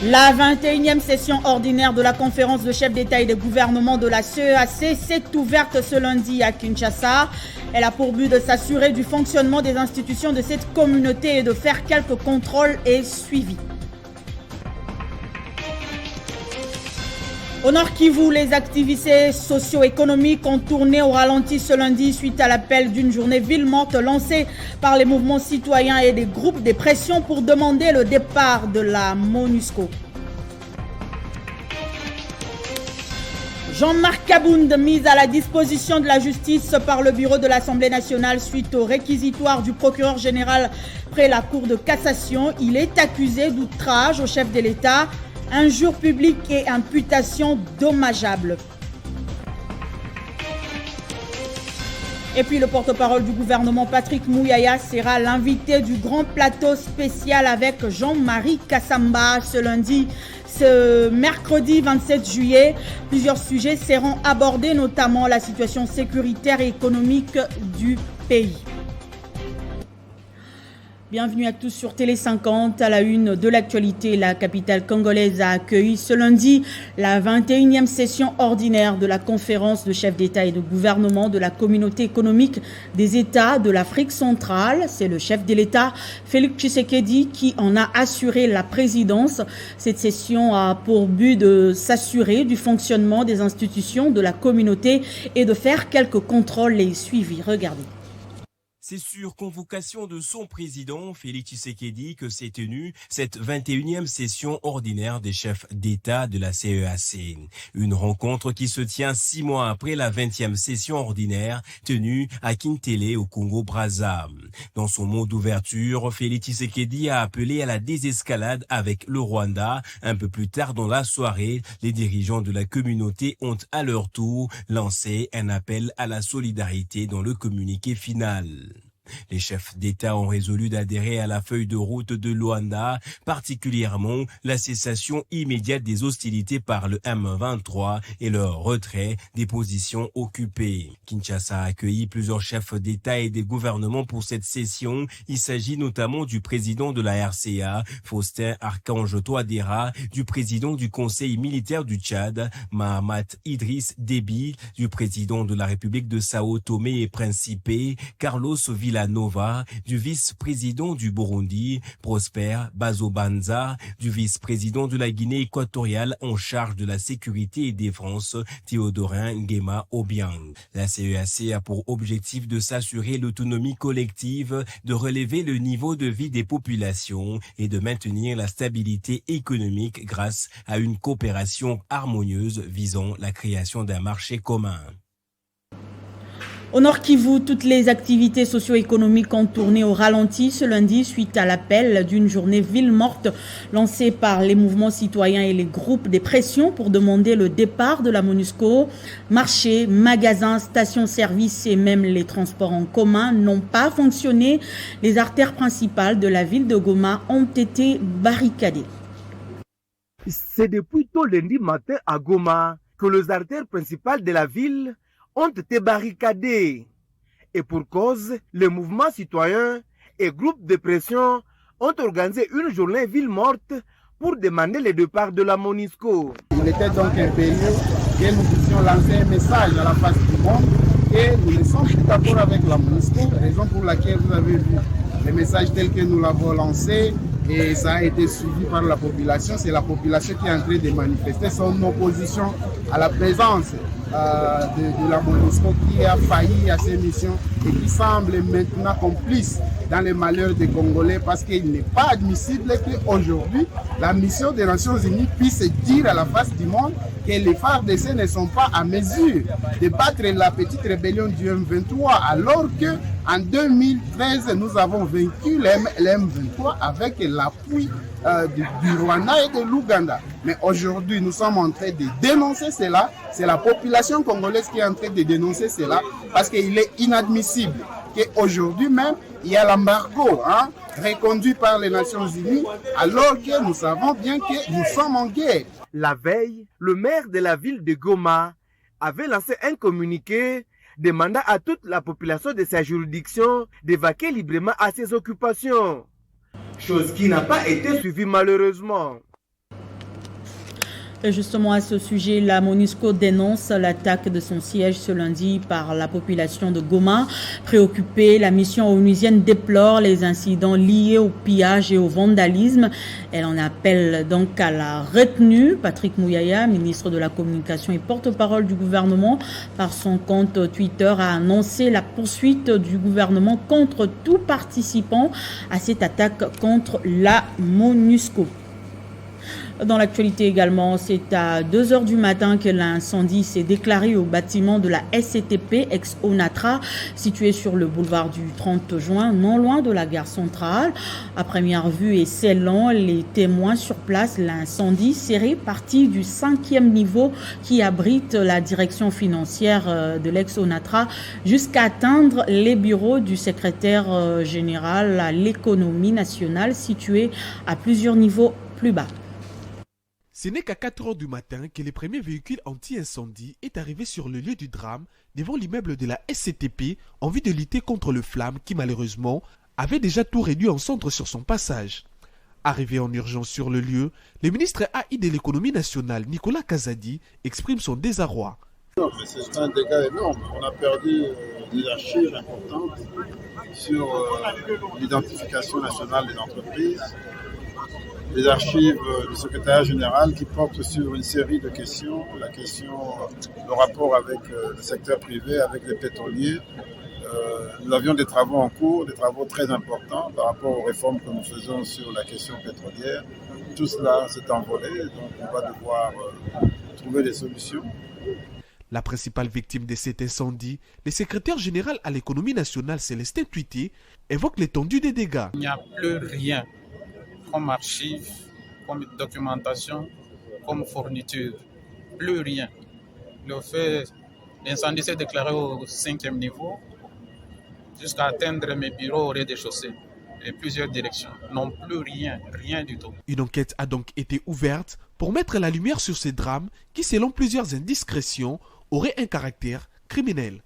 La 21e session ordinaire de la conférence de chefs d'État et de gouvernement de la CEAC s'est ouverte ce lundi à Kinshasa. Elle a pour but de s'assurer du fonctionnement des institutions de cette communauté et de faire quelques contrôles et suivis. Au Nord Kivu, les activités socio-économiques ont tourné au ralenti ce lundi suite à l'appel d'une journée ville morte lancée par les mouvements citoyens et des groupes de pression pour demander le départ de la MONUSCO. Jean-Marc Kabound, mis à la disposition de la justice par le bureau de l'Assemblée nationale suite au réquisitoire du procureur général près la Cour de cassation. Il est accusé d'outrage au chef de l'État, injure publique et imputation dommageable. Et puis le porte-parole du gouvernement Patrick Mouyaya sera l'invité du grand plateau spécial avec Jean-Marie Kassamba ce lundi. Ce mercredi 27 juillet, plusieurs sujets seront abordés, notamment la situation sécuritaire et économique du pays. Bienvenue à tous sur Télé 50. À la une de l'actualité, la capitale congolaise a accueilli ce lundi la 21e session ordinaire de la conférence de chefs d'État et de gouvernement de la communauté économique des États de l'Afrique centrale. C'est le chef de l'État, Félix Tshisekedi, qui en a assuré la présidence. Cette session a pour but de s'assurer du fonctionnement des institutions de la communauté et de faire quelques contrôles et suivis. Regardez. C'est sur convocation de son président, Félix Tshisekedi, que s'est tenue cette 21e session ordinaire des chefs d'État de la CEAC. Une rencontre qui se tient 6 mois après la 20e session ordinaire tenue à Kintele au Congo-Brazza. Dans son mot d'ouverture, Félix Tshisekedi a appelé à la désescalade avec le Rwanda. Un peu plus tard dans la soirée, les dirigeants de la communauté ont à leur tour lancé un appel à la solidarité dans le communiqué final. Les chefs d'État ont résolu d'adhérer à la feuille de route de Luanda, particulièrement la cessation immédiate des hostilités par le M23 et leur retrait des positions occupées. Kinshasa a accueilli plusieurs chefs d'État et des gouvernements pour cette session. Il s'agit notamment du président de la RCA, Faustin Archange Touadéra, du président du Conseil militaire du Tchad, Mahamat Idriss Déby, du président de la République de Sao Tomé et Principe, Carlos Villanova, du vice-président du Burundi, Prosper Bazobanza, du vice-président de la Guinée équatoriale en charge de la sécurité et défense, Théodorin Nguema Obiang. La CEAC a pour objectif de s'assurer l'autonomie collective, de relever le niveau de vie des populations et de maintenir la stabilité économique grâce à une coopération harmonieuse visant la création d'un marché commun. Au Nord Kivu, toutes les activités socio-économiques ont tourné au ralenti ce lundi suite à l'appel d'une journée ville morte lancée par les mouvements citoyens et les groupes de pression pour demander le départ de la MONUSCO. Marchés, magasins, stations-service et même les transports en commun n'ont pas fonctionné. Les artères principales de la ville de Goma ont été barricadées. C'est depuis tôt lundi matin à Goma que les artères principales de la ville ont été barricadés. Et pour cause, les mouvements citoyens et groupes de pression ont organisé une journée ville morte pour demander le départ de la MONUSCO. Il était donc impérieux que nous puissions lancer un message à la face du monde et nous ne sommes plus d'accord avec la MONUSCO, raison pour laquelle vous avez vu le message tel que nous l'avons lancé et ça a été suivi par la population. C'est la population qui est en train de manifester son opposition à la présence de la MONUSCO qui a failli à ses missions et qui semble maintenant complice dans les malheurs des Congolais parce qu'il n'est pas admissible qu'aujourd'hui la mission des Nations Unies puisse dire à la face du monde que les FARDC ne sont pas à mesure de battre la petite rébellion du M23 alors que en 2013 nous avons vaincu le M23 avec l'appui du Rwanda et de l'Ouganda. Mais aujourd'hui, nous sommes en train de dénoncer cela. C'est la population congolaise qui est en train de dénoncer cela parce qu'il est inadmissible qu'aujourd'hui même, il y a l'embargo reconduit par les Nations Unies alors que nous savons bien que nous sommes en guerre. La veille, le maire de la ville de Goma avait lancé un communiqué demandant à toute la population de sa juridiction d'évacuer librement à ses occupations. Chose qui n'a pas été suivie malheureusement. Et justement à ce sujet, la MONUSCO dénonce l'attaque de son siège ce lundi par la population de Goma. Préoccupée, la mission onusienne déplore les incidents liés au pillage et au vandalisme. Elle en appelle donc à la retenue. Patrick Mouyaya, ministre de la Communication et porte-parole du gouvernement, par son compte Twitter, a annoncé la poursuite du gouvernement contre tout participant à cette attaque contre la MONUSCO. Dans l'actualité également, c'est à 2h du matin que l'incendie s'est déclaré au bâtiment de la SCTP ex-Onatra, situé sur le boulevard du 30 juin, non loin de la gare centrale. À première vue et selon les témoins sur place, l'incendie serait parti du 5e niveau qui abrite la direction financière de l'ex-Onatra jusqu'à atteindre les bureaux du secrétaire général à l'économie nationale, situé à plusieurs niveaux plus bas. Ce n'est qu'à 4h du matin que le premier véhicule anti-incendie est arrivé sur le lieu du drame devant l'immeuble de la SCTP en vue de lutter contre le flamme qui malheureusement avait déjà tout réduit en cendres sur son passage. Arrivé en urgence sur le lieu, le ministre AI de l'économie nationale Nicolas Kazadi exprime son désarroi. C'est un dégât énorme. On a perdu des archives importantes sur l'identification nationale des entreprises. Les archives du secrétariat général qui portent sur une série de questions, le rapport avec le secteur privé, avec les pétroliers. Nous avions des travaux en cours, des travaux très importants par rapport aux réformes que nous faisons sur la question pétrolière. Tout cela s'est envolé, donc on va devoir trouver des solutions. La principale victime de cet incendie, le secrétaire général à l'économie nationale Célestin Tuité, évoque l'étendue des dégâts. Il n'y a plus rien comme archives, comme documentation, comme fourniture. Plus rien. L'incendie s'est déclaré au 5e niveau jusqu'à atteindre mes bureaux au rez-de-chaussée et plusieurs directions. Non plus rien du tout. Une enquête a donc été ouverte pour mettre la lumière sur ces drames qui, selon plusieurs indiscrétions, auraient un caractère criminel.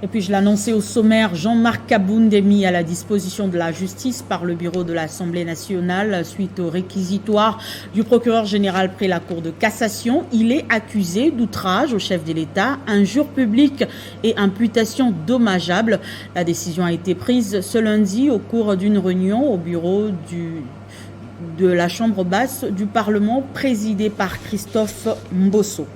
Et puis je l'annonçais au sommaire, Jean-Marc Kabound est mis à la disposition de la justice par le bureau de l'Assemblée nationale suite au réquisitoire du procureur général près la Cour de cassation. Il est accusé d'outrage au chef de l'État, injure publique et imputation dommageable. La décision a été prise ce lundi au cours d'une réunion au bureau de la Chambre basse du Parlement présidée par Christophe Mbosso.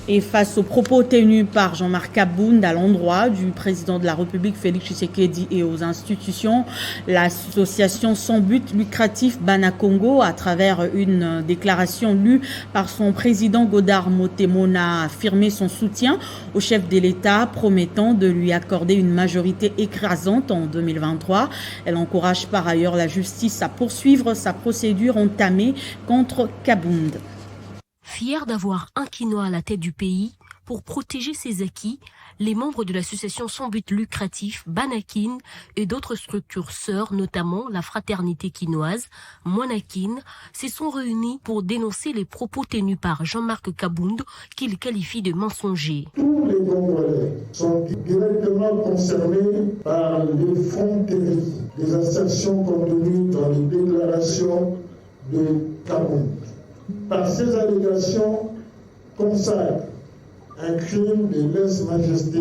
Et face aux propos tenus par Jean-Marc Kabound à l'endroit du président de la République Félix Tshisekedi et aux institutions, l'association sans but lucratif Banakongo, à travers une déclaration lue par son président Godard Motemona, a affirmé son soutien au chef de l'État, promettant de lui accorder une majorité écrasante en 2023. Elle encourage par ailleurs la justice à poursuivre sa procédure entamée contre Kabound. Fiers d'avoir un quinoa à la tête du pays, pour protéger ses acquis, les membres de l'association sans but lucratif Banakin et d'autres structures sœurs, notamment la fraternité quinoise, Monakin, se sont réunis pour dénoncer les propos tenus par Jean-Marc Kabound, qu'il qualifie de mensongers. Tous les Congolais sont directement concernés par l'effronterie des assertions contenues dans les déclarations de Kabound. Par ces allégations, consacrent un crime de lèse-majesté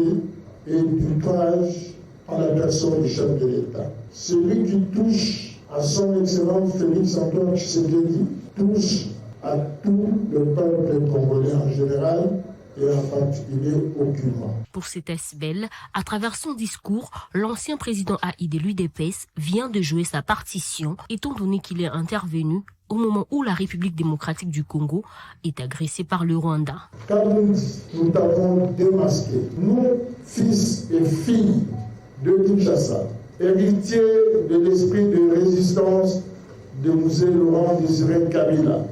et d'outrage en la personne du chef de l'État. Celui qui touche à son excellent Félix Antoine Tshisekedi touche à tout le peuple congolais en général et en particulier aucunement. Pour cet ASBEL, à travers son discours, l'ancien président AI de l'UDPS vient de jouer sa partition, étant donné qu'il est intervenu au moment où la République démocratique du Congo est agressée par le Rwanda. Kabound, nous t'avons démasqué. Nous, fils et filles de Kinshasa, héritiers de l'esprit de résistance de Mzee Laurent Désiré Kabila,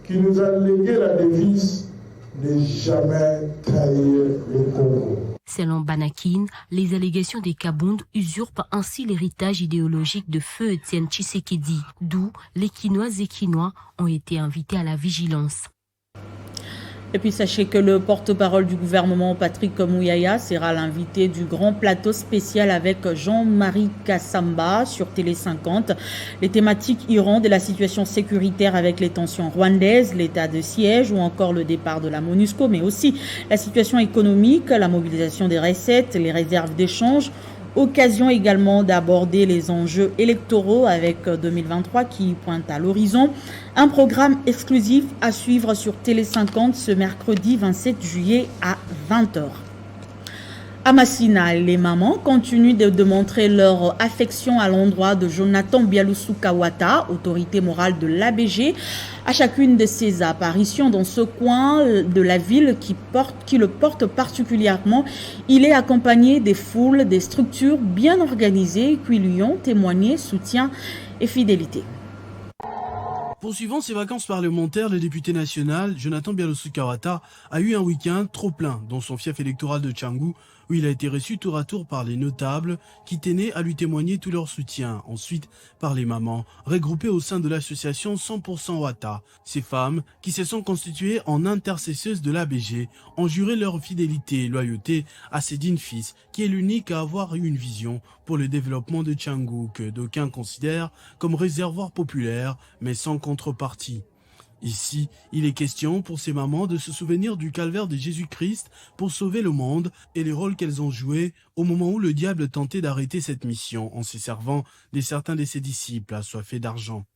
qui nous a légué la devise « Ne jamais trahir le Congo ». Selon Banakin, les allégations des Kabound usurpent ainsi l'héritage idéologique de feu Étienne Tshisekedi, d'où les Quinoises et Quinois ont été invités à la vigilance. Et puis sachez que le porte-parole du gouvernement, Patrick Mouyaya, sera l'invité du grand plateau spécial avec Jean-Marie Kassamba sur Télé 50. Les thématiques iront de la situation sécuritaire avec les tensions rwandaises, l'état de siège ou encore le départ de la MONUSCO, mais aussi la situation économique, la mobilisation des recettes, les réserves d'échange. Occasion également d'aborder les enjeux électoraux avec 2023 qui pointe à l'horizon. Un programme exclusif à suivre sur Télé 50 ce mercredi 27 juillet à 20h. À Massina, les mamans continuent de montrer leur affection à l'endroit de Jonathan Bialoussouka-Ouattara, autorité morale de l'ABG. À chacune de ses apparitions dans ce coin de la ville qui le porte particulièrement, il est accompagné des foules, des structures bien organisées qui lui ont témoigné soutien et fidélité. Poursuivant ses vacances parlementaires, le député national Jonathan Bialoussouka-Ouattara a eu un week-end trop plein dans son fief électoral de Tchangou, où il a été reçu tour à tour par les notables qui tenaient à lui témoigner tout leur soutien. Ensuite, par les mamans, regroupées au sein de l'association 100% Ouattara. Ces femmes, qui se sont constituées en intercesseuses de l'ABG, ont juré leur fidélité et loyauté à ses dignes fils, qui est l'unique à avoir eu une vision pour le développement de Tchangou, que d'aucuns considèrent comme réservoir populaire, mais sans contrepartie. Ici, il est question pour ces mamans de se souvenir du calvaire de Jésus-Christ pour sauver le monde et les rôles qu'elles ont joués au moment où le diable tentait d'arrêter cette mission en se servant de certains de ses disciples assoiffés d'argent.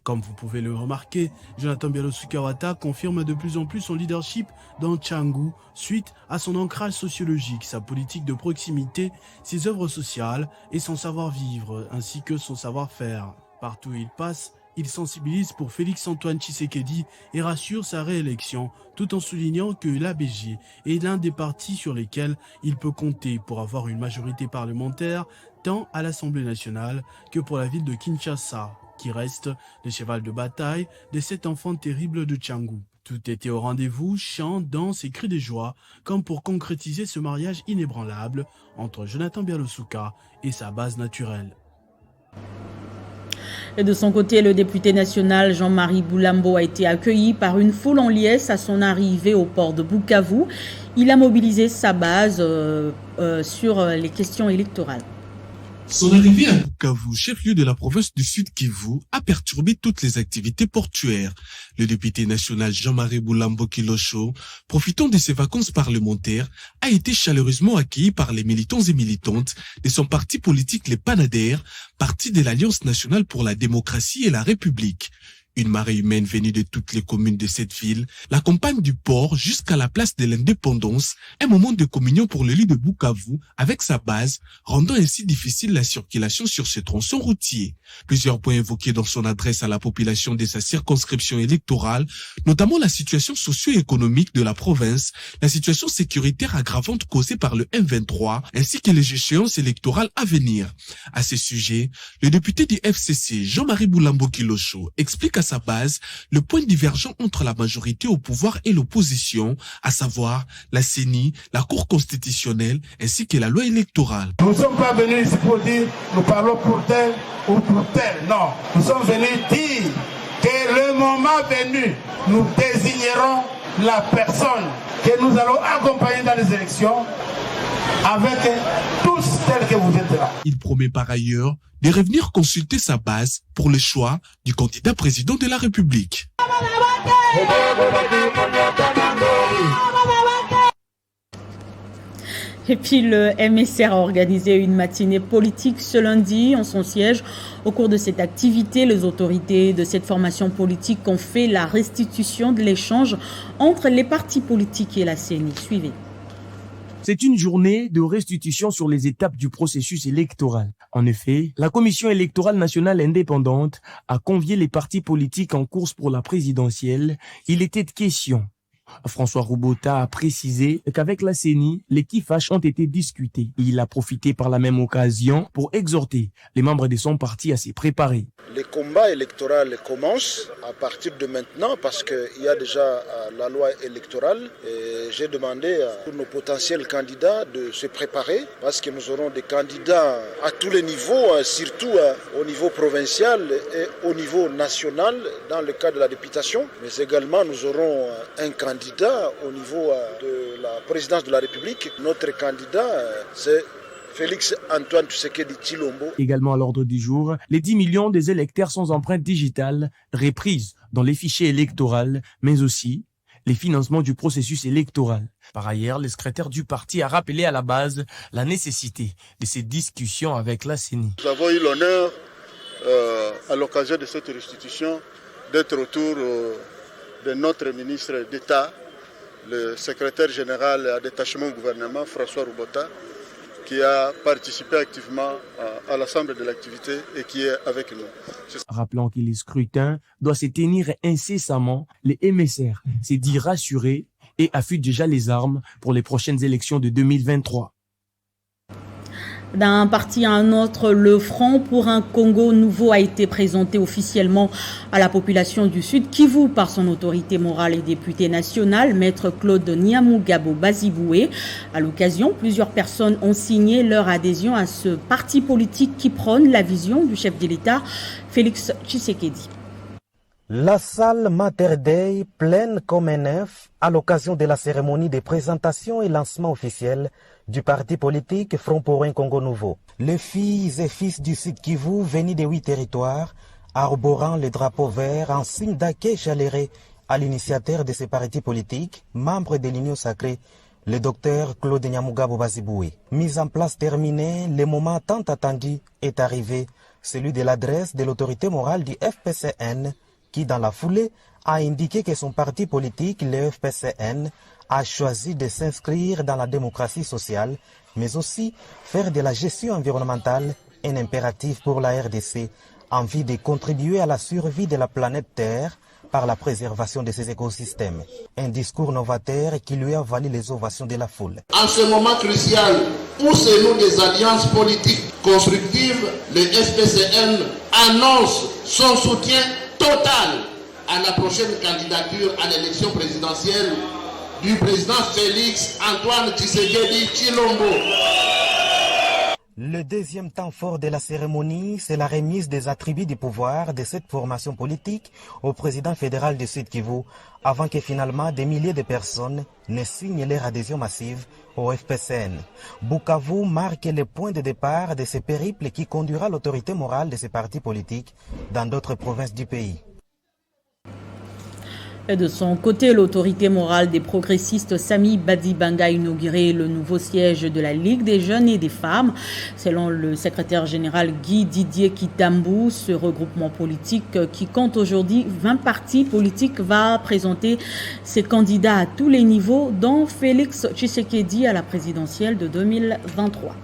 Comme vous pouvez le remarquer, Jonathan Bialoussouka-Ouattara confirme de plus en plus son leadership dans Tchangou suite à son ancrage sociologique, sa politique de proximité, ses œuvres sociales et son savoir-vivre, ainsi que son savoir-faire. Partout où il passe, il sensibilise pour Félix-Antoine Tshisekedi et rassure sa réélection, tout en soulignant que l'ABG est l'un des partis sur lesquels il peut compter pour avoir une majorité parlementaire, tant à l'Assemblée nationale que pour la ville de Kinshasa, qui reste le cheval de bataille de cet enfant terrible de Tchangou. Tout était au rendez-vous, chants, danses et cris de joie, comme pour concrétiser ce mariage inébranlable entre Jonathan Bialoussouka et sa base naturelle. Et de son côté, le député national Jean-Marie Boulambo a été accueilli par une foule en liesse à son arrivée au port de Bukavu. Il a mobilisé sa base sur les questions électorales. Son arrivée à Bukavu, chef-lieu de la province du Sud Kivu, a perturbé toutes les activités portuaires. Le député national Jean-Marie Boulambo Kilosho, profitant de ses vacances parlementaires, a été chaleureusement accueilli par les militants et militantes de son parti politique Les Panadères, parti de l'Alliance nationale pour la démocratie et la République. Une marée humaine venue de toutes les communes de cette ville l'accompagne du port jusqu'à la place de l'Indépendance, un moment de communion pour l'élu de Bukavu avec sa base, rendant ainsi difficile la circulation sur ce tronçon routier. Plusieurs points évoqués dans son adresse à la population de sa circonscription électorale, notamment la situation socio-économique de la province, la situation sécuritaire aggravante causée par le M23, ainsi que les échéances électorales à venir. À ce sujet, le député du FCC, Jean-Marie Boulambo Kilosho, explique à sa base le point divergent entre la majorité au pouvoir et l'opposition, à savoir la CENI, la Cour constitutionnelle ainsi que la loi électorale. Nous ne sommes pas venus ici pour dire nous parlons pour tel ou pour tel. Non, nous sommes venus dire que le moment venu, nous désignerons la personne que nous allons accompagner dans les élections avec tous tels que vous êtes là. Il promet par ailleurs de revenir consulter sa base pour le choix du candidat président de la République. Et puis le MSR a organisé une matinée politique ce lundi en son siège. Au cours de cette activité, les autorités de cette formation politique ont fait la restitution de l'échange entre les partis politiques et la CENI. Suivez. C'est une journée de restitution sur les étapes du processus électoral. En effet, la Commission électorale nationale indépendante a convié les partis politiques en course pour la présidentielle. Il était question. François Roubota a précisé qu'avec la CENI, les kifaches ont été discutés. Il a profité par la même occasion pour exhorter les membres de son parti à s'y préparer. Le combat électoral commence à partir de maintenant parce qu'il y a déjà la loi électorale. Et j'ai demandé à tous nos potentiels candidats de se préparer parce que nous aurons des candidats à tous les niveaux, surtout au niveau provincial et au niveau national dans le cadre de la députation. Mais également nous aurons un candidat au niveau de la présidence de la République. Notre candidat, c'est Félix Antoine Tshisekedi Tshilombo. Également à l'ordre du jour, les 10 millions des électeurs sans empreinte digitale reprises dans les fichiers électoraux, mais aussi les financements du processus électoral. Par ailleurs, le secrétaire du parti a rappelé à la base la nécessité de ces discussions avec la CENI. Nous avons eu l'honneur, à l'occasion de cette restitution, d'être autour de notre ministre d'État, le secrétaire général à détachement au gouvernement, François Roubota, qui a participé activement à l'ensemble de l'activité et qui est avec nous. Rappelant que les scrutins doivent se tenir incessamment, les MSR s'est dit rassurés et affûtent déjà les armes pour les prochaines élections de 2023. D'un parti à un autre, le Front pour un Congo nouveau a été présenté officiellement à la population du Sud Kivu par son autorité morale et député national, Maître Claude Nyamugabo Baziboué. À l'occasion, plusieurs personnes ont signé leur adhésion à ce parti politique qui prône la vision du chef de l'État, Félix Tshisekedi. La salle Mater Dei pleine comme un œuf à l'occasion de la cérémonie de présentation et lancement officiel du parti politique Front pour un Congo nouveau. Les filles et fils du Sud Kivu venus de 8 territoires, arborant le drapeau vert en signe d'accueil chaleureux à l'initiateur de ce parti politique, membre de l'Union sacrée, le docteur Claude Nyamugabo Baziboué. Mise en place terminée, le moment tant attendu est arrivé, celui de l'adresse de l'autorité morale du FPCN, qui dans la foulée a indiqué que son parti politique, le FPCN, a choisi de s'inscrire dans la démocratie sociale, mais aussi faire de la gestion environnementale un impératif pour la RDC, en vue de contribuer à la survie de la planète Terre par la préservation de ses écosystèmes. Un discours novateur qui lui a valu les ovations de la foule. En ce moment crucial, où c'est nous des alliances politiques constructives, le FPCN annonce son soutien total à la prochaine candidature à l'élection présidentielle du président Félix Antoine Tshisekedi Tshilombo. Le deuxième temps fort de la cérémonie, c'est la remise des attributs du pouvoir de cette formation politique au président fédéral du Sud Kivu, avant que finalement des milliers de personnes ne signent leur adhésion massive au FPCN. Bukavu marque le point de départ de ce périple qui conduira l'autorité morale de ces partis politiques dans d'autres provinces du pays. Et de son côté, l'autorité morale des progressistes Sami Badibanga a inauguré le nouveau siège de la Ligue des jeunes et des femmes. Selon le secrétaire général Guy Didier Kitambu, ce regroupement politique qui compte aujourd'hui 20 partis politiques va présenter ses candidats à tous les niveaux, dont Félix Tshisekedi à la présidentielle de 2023.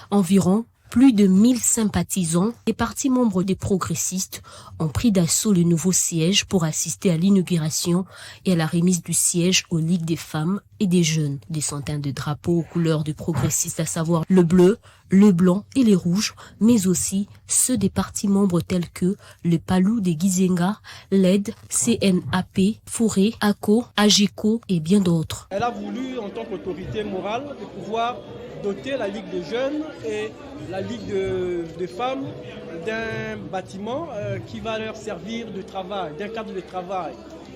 Environ plus de 1000 sympathisants et partis membres des progressistes ont pris d'assaut le nouveau siège pour assister à l'inauguration et à la remise du siège aux ligues des femmes et des jeunes. Des centaines de drapeaux aux couleurs des progressistes, à savoir le bleu, le blanc et les rouges, mais aussi ceux des partis membres tels que le Palou de Gizenga, LED, CNAP, Fouré, ACO, AGECO et bien d'autres. Elle a voulu, en tant qu'autorité morale, de pouvoir doter la Ligue des jeunes et la Ligue des femmes d'un bâtiment qui va leur servir de travail, d'un cadre de travail.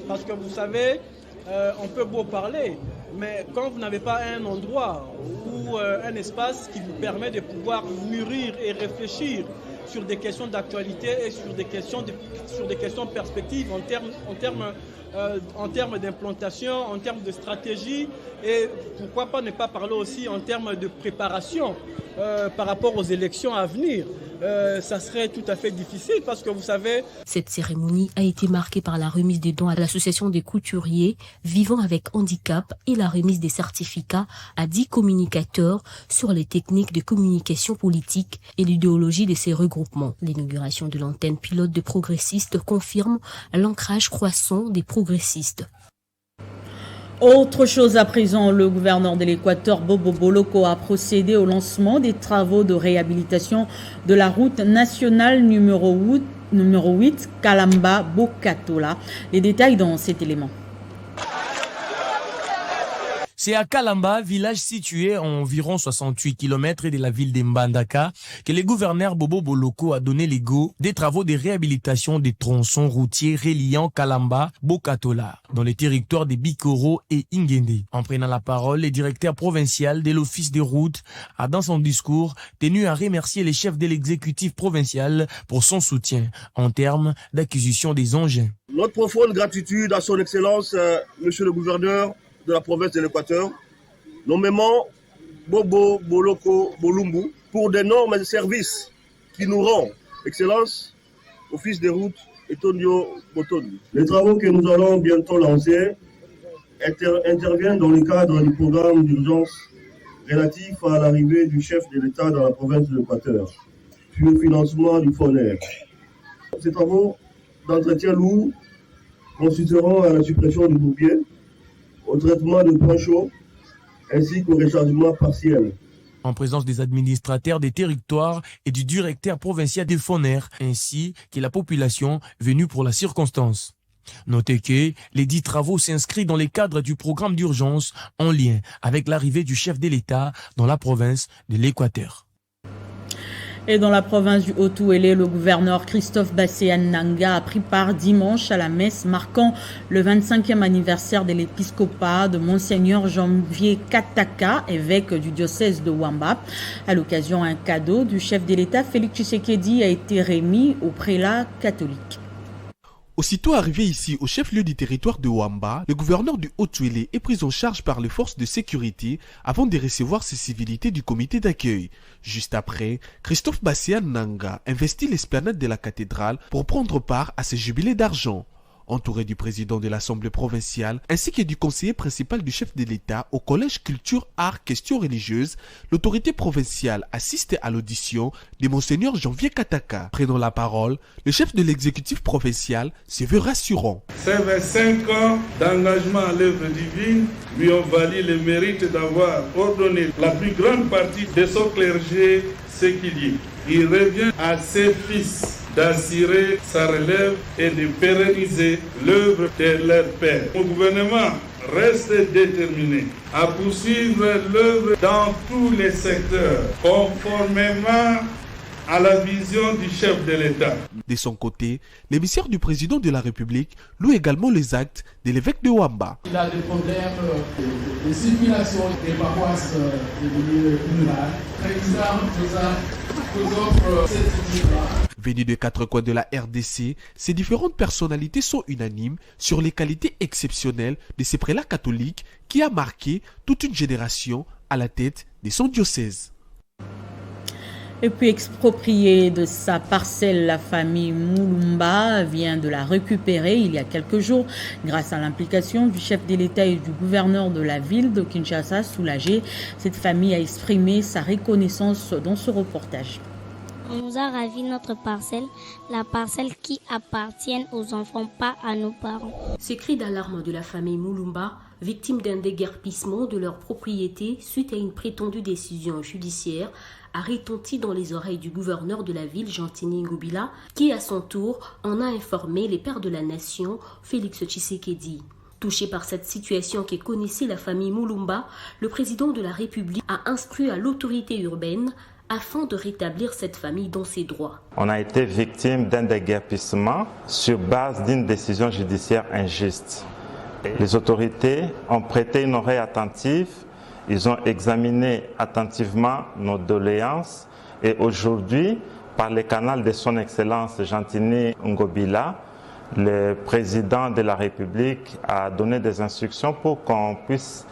Parce que vous savez, on peut beau parler, mais quand vous n'avez pas un endroit ou un espace qui vous permet de pouvoir mûrir et réfléchir sur des questions d'actualité et sur des questions perspectives en termes d'implantation, en termes de stratégie et pourquoi pas ne pas parler aussi en termes de préparation par rapport aux élections à venir. Ça serait tout à fait difficile parce que vous savez... Cette cérémonie a été marquée par la remise des dons à l'association des couturiers vivant avec handicap et la remise des certificats à 10 communicateurs sur les techniques de communication politique et l'idéologie de ces regroupements. L'inauguration de l'antenne pilote de progressistes confirme l'ancrage croissant des progressistes. Autre chose à présent, le gouverneur de l'Équateur, Bobo Boloko, a procédé au lancement des travaux de réhabilitation de la route nationale numéro numéro 8, Kalamba Bokatola. Les détails dans cet élément. C'est à Kalamba, village situé à environ 68 km de la ville de Mbandaka, que le gouverneur Bobo Boloko a donné les go des travaux de réhabilitation des tronçons routiers reliant Kalamba, Bokatola, dans les territoires de Bikoro et Ingende. En prenant la parole, le directeur provincial de l'Office des routes a, dans son discours, tenu à remercier les chefs de l'exécutif provincial pour son soutien en termes d'acquisition des engins. Notre profonde gratitude à son Excellence, Monsieur le gouverneur de la province de l'Équateur, nommément Bobo Boloko Bolumbu, pour d'énormes services qui nous rend. Excellence, Office des routes et Tonio Botondi. Les travaux que nous allons bientôt lancer interviennent dans le cadre du programme d'urgence relatif à l'arrivée du chef de l'État dans la province de l'Équateur, puis au financement du FONER. Ces travaux d'entretien lourd consisteront à la suppression du bourbier, au traitement de points chauds, ainsi qu'au rechargement partiel. En présence des administrateurs des territoires et du directeur provincial des FONER, ainsi que la population venue pour la circonstance. Notez que les 10 travaux s'inscrivent dans les cadres du programme d'urgence en lien avec l'arrivée du chef de l'État dans la province de l'Équateur. Et dans la province du Haut-Ouélé, le gouverneur Christophe Bassé-Nanga a pris part dimanche à la messe marquant le 25e anniversaire de l'épiscopat de Monseigneur Janvier Kataka, évêque du diocèse de Wamba. À l'occasion, un cadeau du chef de l'État, Félix Tshisekedi, a été remis au prélat catholique. Aussitôt arrivé ici au chef-lieu du territoire de Wamba, le gouverneur du Haut-Ouélé est pris en charge par les forces de sécurité avant de recevoir ses civilités du comité d'accueil. Juste après, Christophe Bassé-Nanga investit l'esplanade de la cathédrale pour prendre part à ce jubilé d'argent. Entouré du président de l'Assemblée provinciale ainsi que du conseiller principal du chef de l'État au collège culture, arts, questions religieuses, l'autorité provinciale assiste à l'audition de Monseigneur Janvier Kataka. Prenant la parole, le chef de l'exécutif provincial se veut rassurant. Ces 25 ans d'engagement à l'œuvre divine lui ont valu le mérite d'avoir ordonné la plus grande partie de son clergé séculier. Il revient à ses fils d'assurer sa relève et de pérenniser l'œuvre de leur père. Le gouvernement reste déterminé à poursuivre l'œuvre dans tous les secteurs, conformément à la vision du chef de l'État. De son côté, l'émissaire du président de la République loue également les actes de l'évêque de Wamba. Il a des problèmes de circulation des paroisses de milieu rural. Président, Venus de 4 coins de la RDC, ces différentes personnalités sont unanimes sur les qualités exceptionnelles de ces prélats catholiques qui a marqué toute une génération à la tête de son diocèse. Et puis expropriée de sa parcelle, la famille Mulumba vient de la récupérer il y a quelques jours grâce à l'implication du chef de l'État et du gouverneur de la ville de Kinshasa. Soulagée, cette famille a exprimé sa reconnaissance dans ce reportage. On nous a ravi notre parcelle, la parcelle qui appartient aux enfants, pas à nos parents. Ces cris d'alarme de la famille Mulumba, victime d'un déguerpissement de leur propriété suite à une prétendue décision judiciaire, a retenti dans les oreilles du gouverneur de la ville, Gentini Ngobila, qui à son tour en a informé les pères de la nation, Félix Tshisekedi. Touché par cette situation que connaissait la famille Mulumba, le président de la République a instruit à l'autorité urbaine afin de rétablir cette famille dans ses droits. On a été victime d'un déguerpissement sur base d'une décision judiciaire injuste. Les autorités ont prêté une oreille attentive, ils ont examiné attentivement nos doléances et aujourd'hui, par le canal de son Excellence Gentini Ngobila, le président de la République a donné des instructions pour qu'on puisse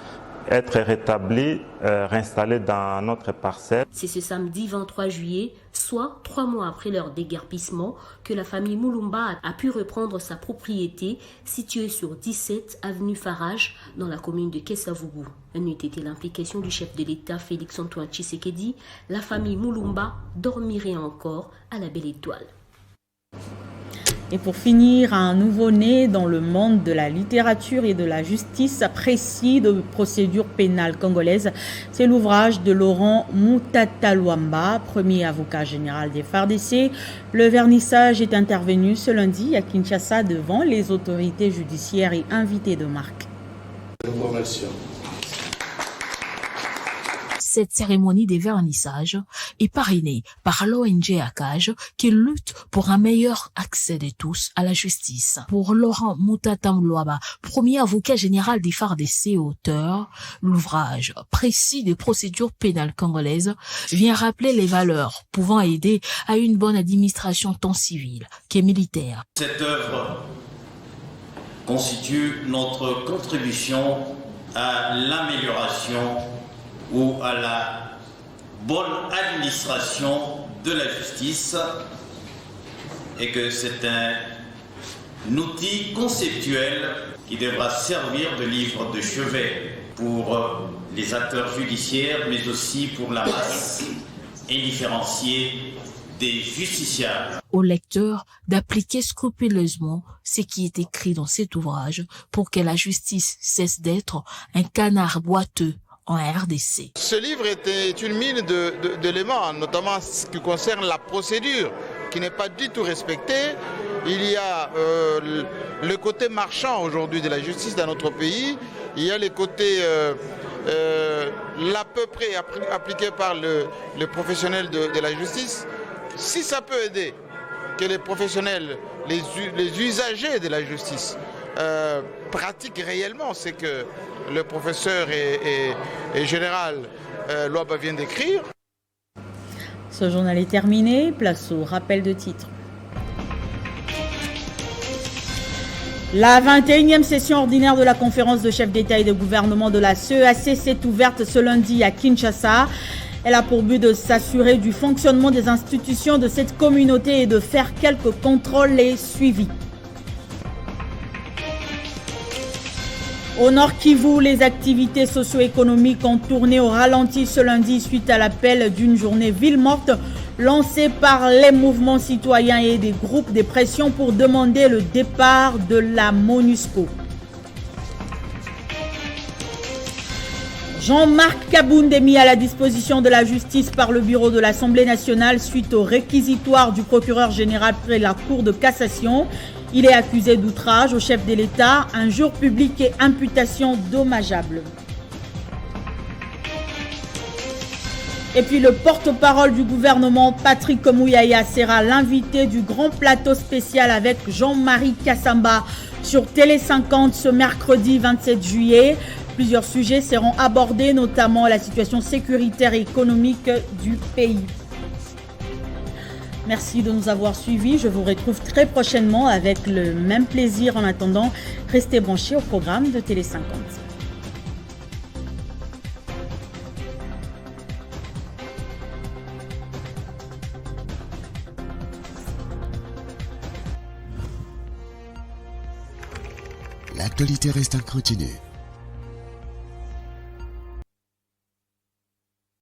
être rétabli, réinstallé dans notre parcelle. C'est ce samedi 23 juillet, soit 3 mois après leur déguerpissement, que la famille Mulumba a pu reprendre sa propriété située sur 17 avenue Farage dans la commune de Kessavubu. N'eût été l'implication du chef de l'État Félix-Antoine Tshisekedi, la famille Mulumba dormirait encore à la belle étoile. Et pour finir, un nouveau-né dans le monde de la littérature et de la justice précis de procédure pénale congolaise. C'est l'ouvrage de Laurent Mutata-Luamba, premier avocat général des FARDC. Le vernissage est intervenu ce lundi à Kinshasa devant les autorités judiciaires et invités de marque. Cette cérémonie des vernissages est parrainée par l'ONG ACAJ qui lutte pour un meilleur accès de tous à la justice. Pour Laurent Mutata-Luamba, premier avocat général des FARDC auteur, l'ouvrage précis des procédures pénales congolaises vient rappeler les valeurs pouvant aider à une bonne administration tant civile que militaire. Cette œuvre constitue notre contribution à l'amélioration ou à la bonne administration de la justice et que c'est un outil conceptuel qui devra servir de livre de chevet pour les acteurs judiciaires mais aussi pour la masse indifférenciée des justiciables. Au lecteur d'appliquer scrupuleusement ce qui est écrit dans cet ouvrage pour que la justice cesse d'être un canard boiteux en RDC. Ce livre est une mine d'éléments, notamment ce qui concerne la procédure, qui n'est pas du tout respectée. Il y a le côté marchand aujourd'hui de la justice dans notre pays. Il y a les côtés l'à peu près appliqué par le professionnel de la justice. Si ça peut aider que les professionnels, les usagers de la justice pratiquent réellement, c'est que le professeur et général Luamba vient d'écrire. Ce journal est terminé. Place au rappel de titres. La 21e session ordinaire de la conférence de chefs d'État et de gouvernement de la CEAC s'est ouverte ce lundi à Kinshasa. Elle a pour but de s'assurer du fonctionnement des institutions de cette communauté et de faire quelques contrôles et suivis. Au Nord Kivu, les activités socio-économiques ont tourné au ralenti ce lundi suite à l'appel d'une journée ville morte lancée par les mouvements citoyens et des groupes de pression pour demander le départ de la MONUSCO. Jean-Marc Kabound est mis à la disposition de la justice par le bureau de l'Assemblée nationale suite au réquisitoire du procureur général près la Cour de cassation. Il est accusé d'outrage au chef de l'État, injure publique et imputation dommageable. Et puis le porte-parole du gouvernement, Patrick Mouyaya, sera l'invité du grand plateau spécial avec Jean-Marie Kassamba sur Télé 50 ce mercredi 27 juillet. Plusieurs sujets seront abordés, notamment la situation sécuritaire et économique du pays. Merci de nous avoir suivis. Je vous retrouve très prochainement avec le même plaisir. En attendant, restez branchés au programme de Télé 50. L'actualité reste incontinue.